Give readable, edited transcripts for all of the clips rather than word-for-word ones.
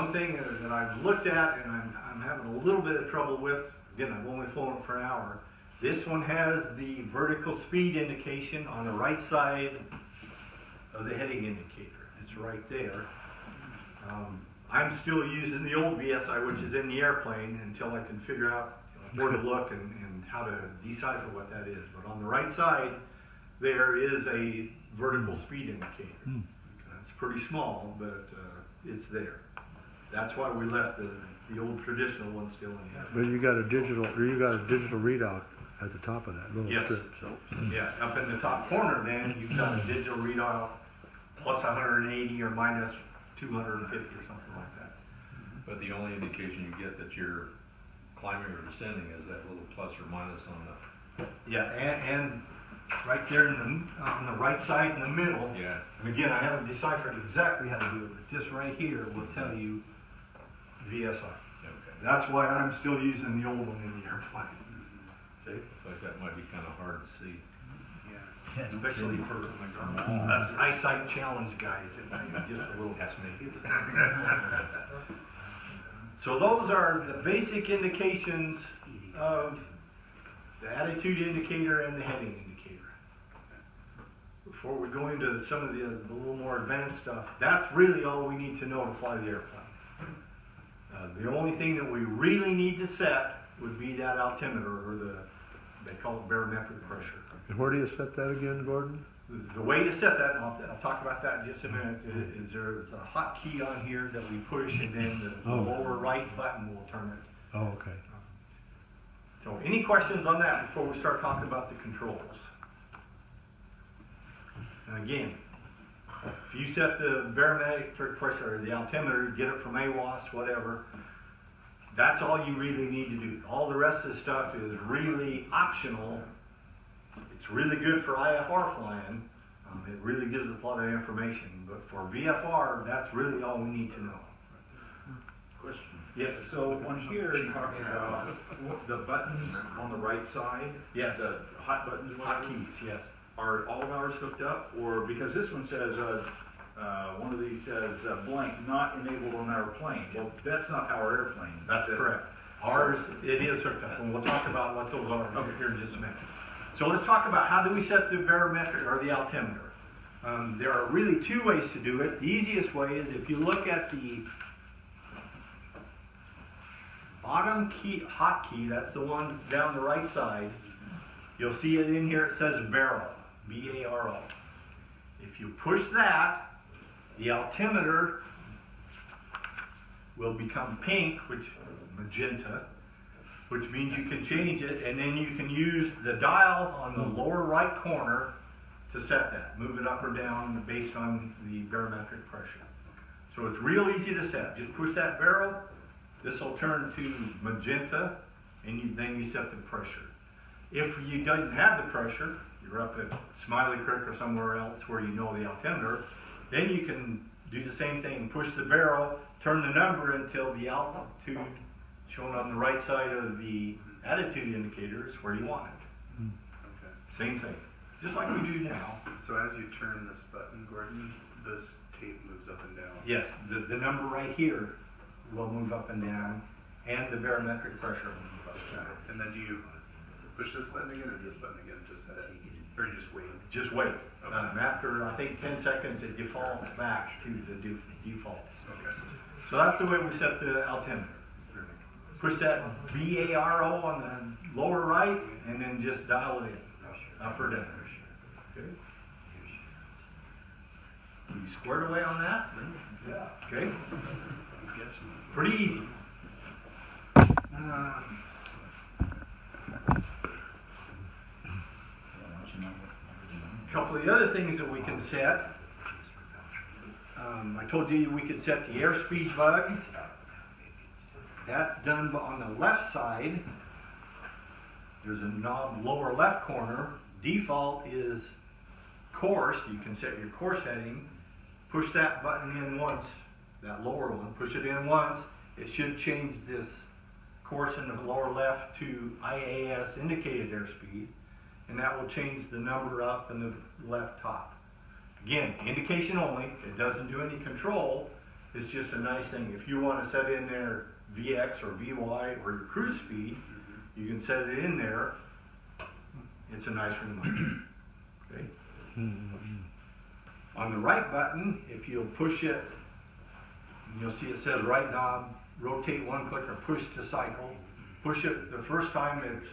one thing that I've looked at and I'm having a little bit of trouble with, again, I've only flown it for an hour. This one has the vertical speed indication on the right side of the heading indicator. It's right there. I'm still using the old VSI, which is in the airplane, until I can figure out where to look and how to decipher what that is. But on the right side, there is a vertical speed indicator. It's pretty small, but it's there. That's why we left the old traditional one still in here. But you got a digital readout at the top of that little strip. So. Yeah, up in the top corner then, you've got a digital readout plus 180 or minus 250 or something like that. But the only indication you get that you're climbing or descending is that little plus or minus on the... Yeah, and right there on the right side in the middle. Yeah. And again, I haven't deciphered exactly how to do it, but just right here will tell you VSI. Okay. That's why I'm still using the old one in the airplane. Looks like that might be kind of hard to see. Yeah, especially for us eyesight challenge guys, it might be just a little estimated. So those are the basic indications of the attitude indicator and the heading indicator. Before we go into some of the little more advanced stuff, that's really all we need to know to fly the airplane. The only thing that we really need to set would be that altimeter, or they call it barometric pressure. And where do you set that again, Gordon? The way to set that, and I'll talk about that in just a minute, is there's a hotkey on here that we push, and then the lower right button will turn it. Oh, okay. So any questions on that before we start talking about the controls? And again, if you set the barometric pressure or the altimeter, get it from AWAS, whatever, that's all you really need to do. All the rest of the stuff is really optional. It's really good for IFR flying. It really gives us a lot of information. But for VFR, that's really all we need to know. Question. Yes. So on here it talks about the buttons on the right side. Yes. The hot buttons. Hotkeys, yes. Are all of ours hooked up, or because this one says one of these says blank not enabled on our plane. Well, that's not our airplane. That's correct. Ours, it is hooked up, and we'll talk about what those are here in just a minute. So let's talk about how do we set the barometric or the altimeter. There are really two ways to do it. The easiest way is if you look at the bottom key, hotkey, that's the one down the right side, you'll see it in here, it says Baro, B-A-R-O. If you push that, the altimeter will become pink, magenta, which means you can change it, and then you can use the dial on the lower right corner to set that. Move it up or down based on the barometric pressure. So it's real easy to set. Just push that barrel, this will turn to magenta, and then you set the pressure. If you don't have the pressure, you're up at Smiley Creek or somewhere else where you know the altimeter, then you can do the same thing, push the barrel, turn the number until the altitude shown on the right side of the attitude indicator is where you want it. Okay. Same thing, just like we do now. So as you turn this button, Gordon, this tape moves up and down. Yes, the number right here will move up and down, and the barometric pressure will move up and down. And then do you push this button again or this button again to set it? Or you just wait? Just wait. After, I think, 10 seconds, it defaults back to the default. Okay. So that's the way we set the altimeter. Push that B-A-R-O on the lower right, and then just dial it in, up or down. Okay. You squared away on that? Yeah. Okay. Pretty easy. A couple of the other things that we can set. I told you we could set the airspeed bug. That's done on the left side. There's a knob lower left corner. Default is course. You can set your course heading. Push that button in once, that lower one. Push it in once. It should change this course in the lower left to IAS indicated airspeed, and that will change the number up in the left top. Again, indication only. It doesn't do any control. It's just a nice thing. If you want to set in there VX or VY or your cruise speed, you can set it in there. It's a nice reminder. Okay. On the right button, if you'll push it, you'll see it says right knob, rotate one click or push to cycle. Push it the first time it's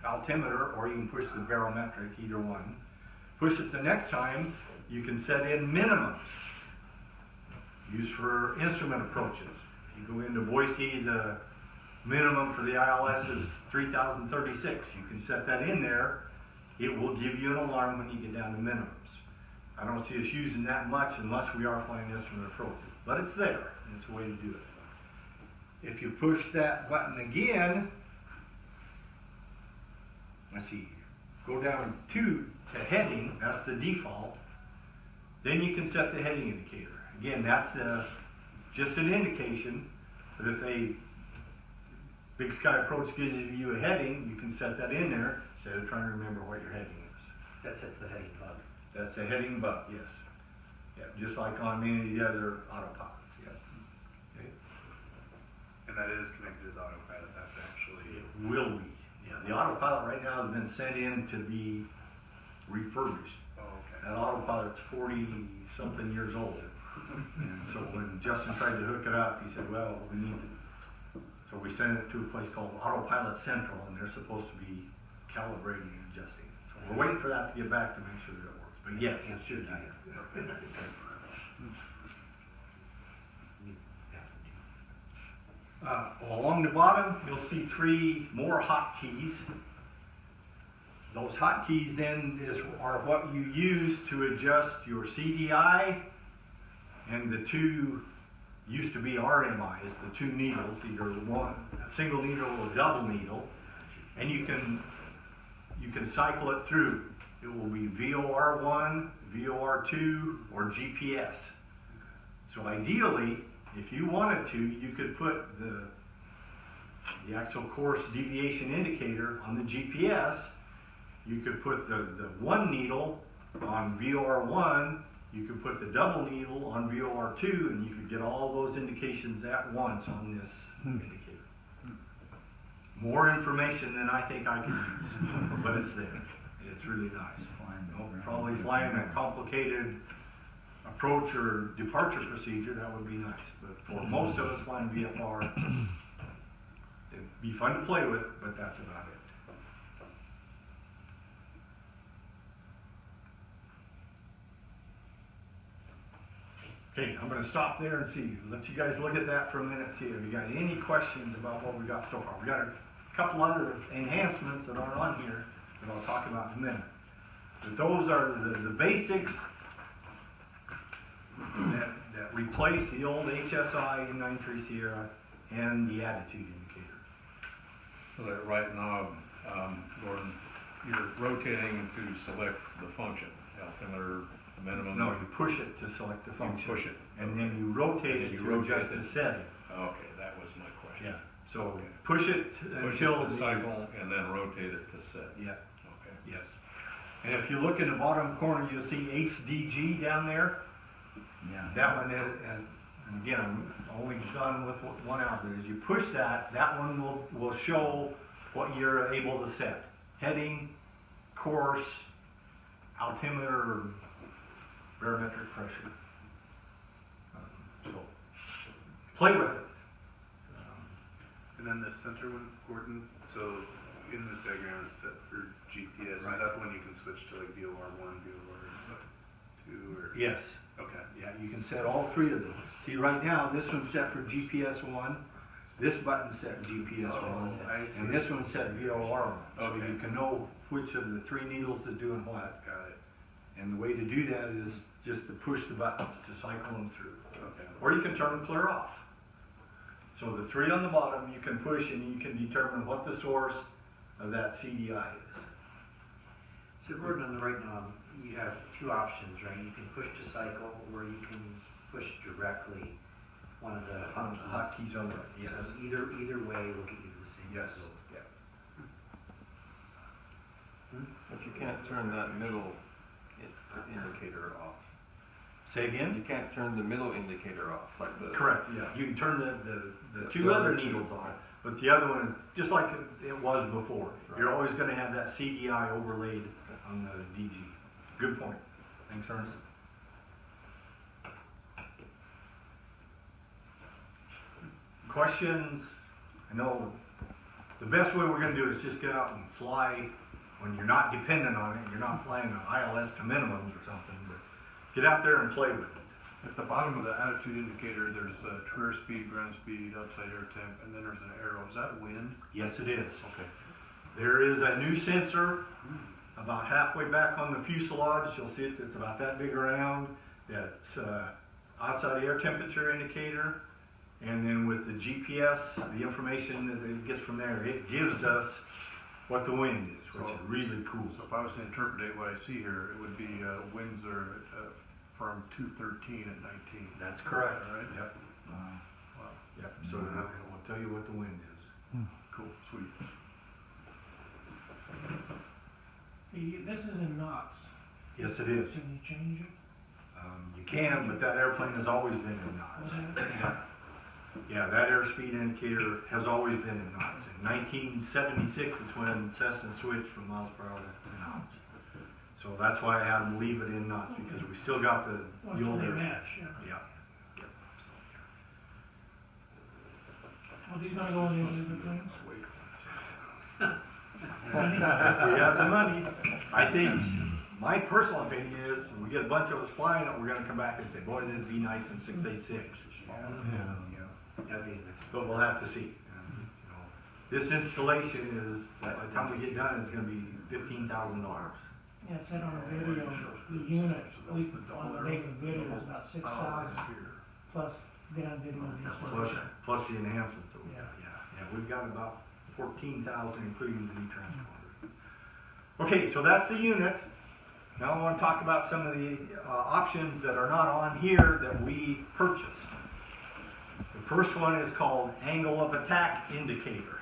altimeter, or you can push the barometric, either one. Push it the next time, you can set in minimums. Used for instrument approaches. You go into Boise, the minimum for the ILS is 3036. You can set that in there. It will give you an alarm when you get down to minimums. I don't see us using that much unless we are flying instrument approaches, but it's there. It's a way to do it. If you push that button again, let's see, go down to heading, that's the default. Then you can set the heading indicator. Again, that's just an indication, but if a Big Sky approach gives you a heading, you can set that in there instead of trying to remember what your heading is. That sets the heading bug. That's a heading bug, yes. Yeah, just like on many of the other autopilots, yeah. Okay. And that is connected to the autopilot, that's actually. It will be. Yeah, the autopilot right now has been sent in to be refurbished. Oh, okay. That autopilot's 40-something years old. And so when Justin tried to hook it up, he said, well, we need to. So we sent it to a place called Autopilot Central, and they're supposed to be calibrating and adjusting it. So we're waiting for that to get back to make sure that it works. But yes, it should do. Along the bottom, you'll see 3 more hotkeys. Those hotkeys then are what you use to adjust your CDI and the 2 used to be RMIs, the 2 needles, either a single needle or a double needle, and you can cycle it through. It will be VOR1, VOR2, or GPS. So ideally, if you wanted to, you could put the actual course deviation indicator on the GPS. You could put the 1 needle on VOR1, you could put the double needle on VOR2, and you could get all those indications at once on this indicator. More information than I think I could use, but it's there. It's really nice. Probably flying a complicated approach or departure procedure, that would be nice. But for most of us flying VFR, it'd be fun to play with, but that's about it. Okay, I'm going to stop there and see. Let you guys look at that for a minute. See if you got any questions about what we got so far. We got a couple other enhancements that aren't on here that I'll talk about in a minute. But those are the basics that replace the old HSI 93 Sierra and the attitude indicator. So that right knob, Gordon, you're rotating to select the function, altimeter, minimum. No, you push it to select the function. Push it. And then you rotate it to adjust the setting. Okay, that was my question. Yeah. So push it Push until it to cycle and then rotate it to set. Yeah. Okay. Yes. And if you look in the bottom corner, you'll see HDG down there. Yeah. That one, and again, I'm only done with one out there. As you push that, that one will show what you're able to set. Heading, course, altimeter, barometric pressure. So, play with it. And then the center one, Gordon, so in this diagram it's set for GPS. Right. Is that the one you can switch to like VOR1, VOR2, or? Yes. Okay. Yeah, you can set all 3 of those. See, right now, this one's set for GPS 1, this button's set GPS 1, I see. and this one's set VOR 1. So Okay. you can know which of the 3 needles is doing what. Got it. And the way to do that is just to push the buttons to cycle them through. Okay. Or you can turn them clear off. So the 3 on the bottom you can push and you can determine what the source of that CDI is. So Gordon, on the right knob, you have 2 options, right? You can push to cycle, or you can push directly one of the Hotkeys on the right, yes. So either way will get you to the same Yes. result. Yeah. But you can't turn that middle indicator off. Say again? You can't turn the middle indicator off, like the. Correct, yeah. You can turn the two The other other two. needles on, but the other one, just like it was before, you're always gonna have that CDI overlaid on the DG. Good point. Thanks, Ernest. Questions? I know the best way we're gonna do it is just get out and fly when you're not dependent on it, you're not flying an ILS to minimums or something, but get out there and play with it. At the bottom of the attitude indicator, there's career speed, ground speed, outside air temp, and then there's an arrow. Is that wind? Yes, it is. Okay. There is a new sensor about halfway back on the fuselage. You'll see it, it's about that big around. That's outside air temperature indicator. And then with the GPS, the information that it gets from there, it gives us what the wind is, which is really cool. So if I was to interpret what I see here, it would be winds are from 213 at 19. That's correct. All right. Yep. Wow. Yep. So we'll tell you what the wind is. Cool. Sweet. This is in knots. Yes, it is. Can you change it? You can, but that airplane has always been in knots. Yeah. Yeah, that airspeed indicator has always been in knots. In 1976 is when Cessna switched from miles per hour to knots. So that's why I had them leave it in knots, because we still got the Well, so they older. match, yeah. Yeah. Well, these gonna go in the other planes? If we have the money, I think, my personal opinion is, we get a bunch of us flying it, we're gonna come back and say, boy, that'd be nice in 686. That'd be an expense. But we'll have to see. This installation is, by the time we get done, is gonna be $15,000. Yeah, it said on the video, the unit, at least on the making video, is about 6,000 plus down video and installation. Plus the enhancements that we got, Yeah. yeah. We've got about 14,000 including the new transponder. Okay, so that's the unit. Now I want to talk about some of the options that are not on here that we purchased. The first one is called angle of attack indicator.